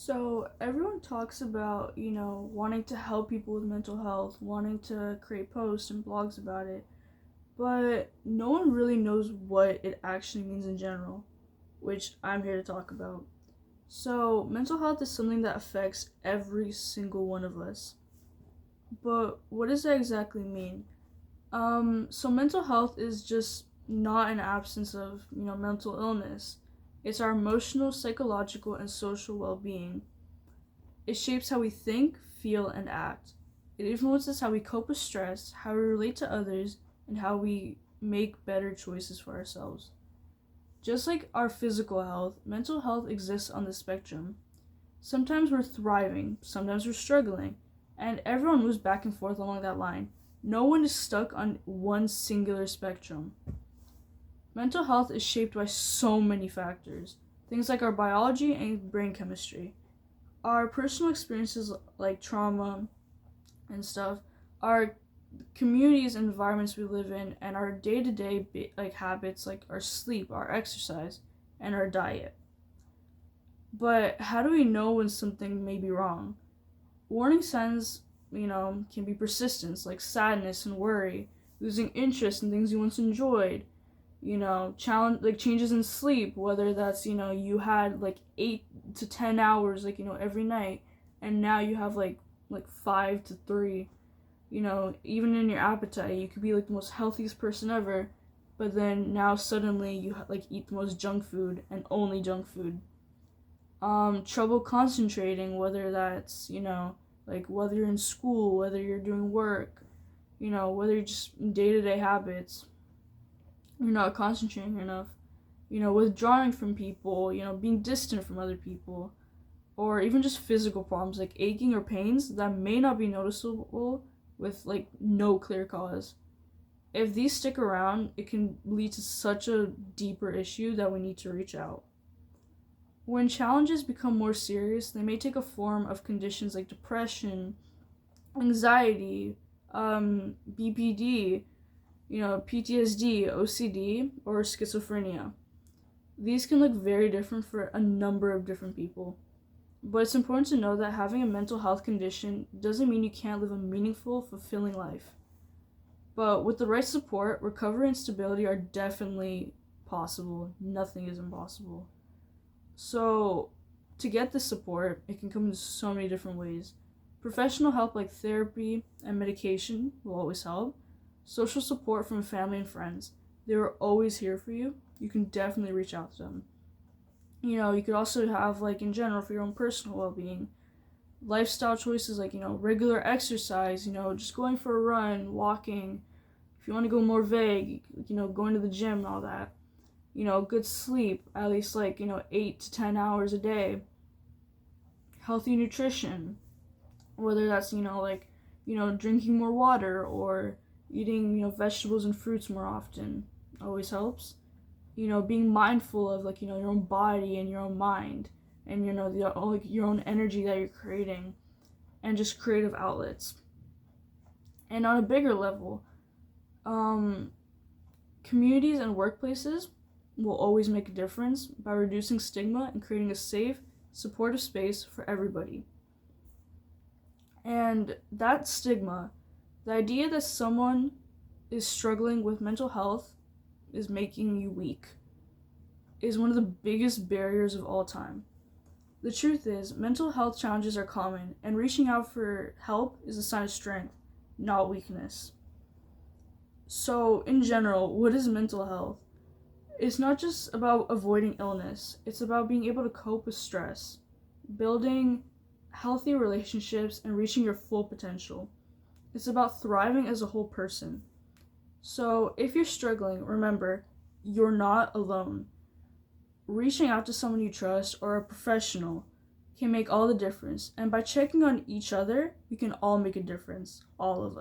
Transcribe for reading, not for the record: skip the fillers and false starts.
So everyone talks about, wanting to help people with mental health, wanting to create posts and blogs about it, but no one really knows what it actually means in general, which I'm here to talk about. So mental health is something that affects every single one of us. But what does that exactly mean? So mental health is just not an absence of, mental illness. It's our emotional, psychological, and social well-being. It shapes how we think, feel, and act. It influences how we cope with stress, how we relate to others, and how we make better choices for ourselves. Just like our physical health, mental health exists on the spectrum. Sometimes we're thriving, sometimes we're struggling, and everyone moves back and forth along that line. No one is stuck on one singular spectrum. Mental health is shaped by so many factors, things like our biology and brain chemistry, our personal experiences like trauma and stuff, our communities and environments we live in, and our day-to-day habits like our sleep, our exercise, and our diet. But how do we know when something may be wrong? Warning signs, can be persistence, like sadness and worry, losing interest in things you once enjoyed, challenge like changes in sleep, whether that's, you had like 8 to 10 hours, every night, and now you have like 5 to 3. Even in your appetite, you could be like the most healthiest person ever, but then now suddenly you like eat the most junk food and only junk food. Trouble concentrating, whether that's, like whether you're in school, whether you're doing work, whether you're just day-to-day habits, you're not concentrating enough, withdrawing from people, being distant from other people, or even just physical problems like aching or pains that may not be noticeable with like no clear cause. If these stick around, it can lead to such a deeper issue that we need to reach out. When challenges become more serious, they may take a form of conditions like depression, anxiety, BPD, PTSD, OCD, or schizophrenia. These can look very different for a number of different people. But it's important to know that having a mental health condition doesn't mean you can't live a meaningful, fulfilling life. But with the right support, recovery and stability are definitely possible. Nothing is impossible. So, to get this support, it can come in so many different ways. Professional help like therapy and medication will always help. Social support from family and friends. They are always here for you. You can definitely reach out to them. You could also have, like, in general, for your own personal well being, lifestyle choices like, regular exercise, just going for a run, walking. If you want to go more vague, going to the gym and all that. Good sleep, at least 8 to 10 hours a day. Healthy nutrition, whether that's, drinking more water or eating, vegetables and fruits more often always helps. Being mindful of your own body and your own mind and, your own energy that you're creating and just creative outlets. And on a bigger level, communities and workplaces will always make a difference by reducing stigma and creating a safe, supportive space for everybody. And that stigma, the idea that someone is struggling with mental health is making you weak, is one of the biggest barriers of all time. The truth is, mental health challenges are common, and reaching out for help is a sign of strength, not weakness. So, in general, what is mental health? It's not just about avoiding illness, it's about being able to cope with stress, building healthy relationships, and reaching your full potential. It's about thriving as a whole person. So, if you're struggling, remember, you're not alone. Reaching out to someone you trust or a professional can make all the difference. And by checking on each other, we can all make a difference, all of us.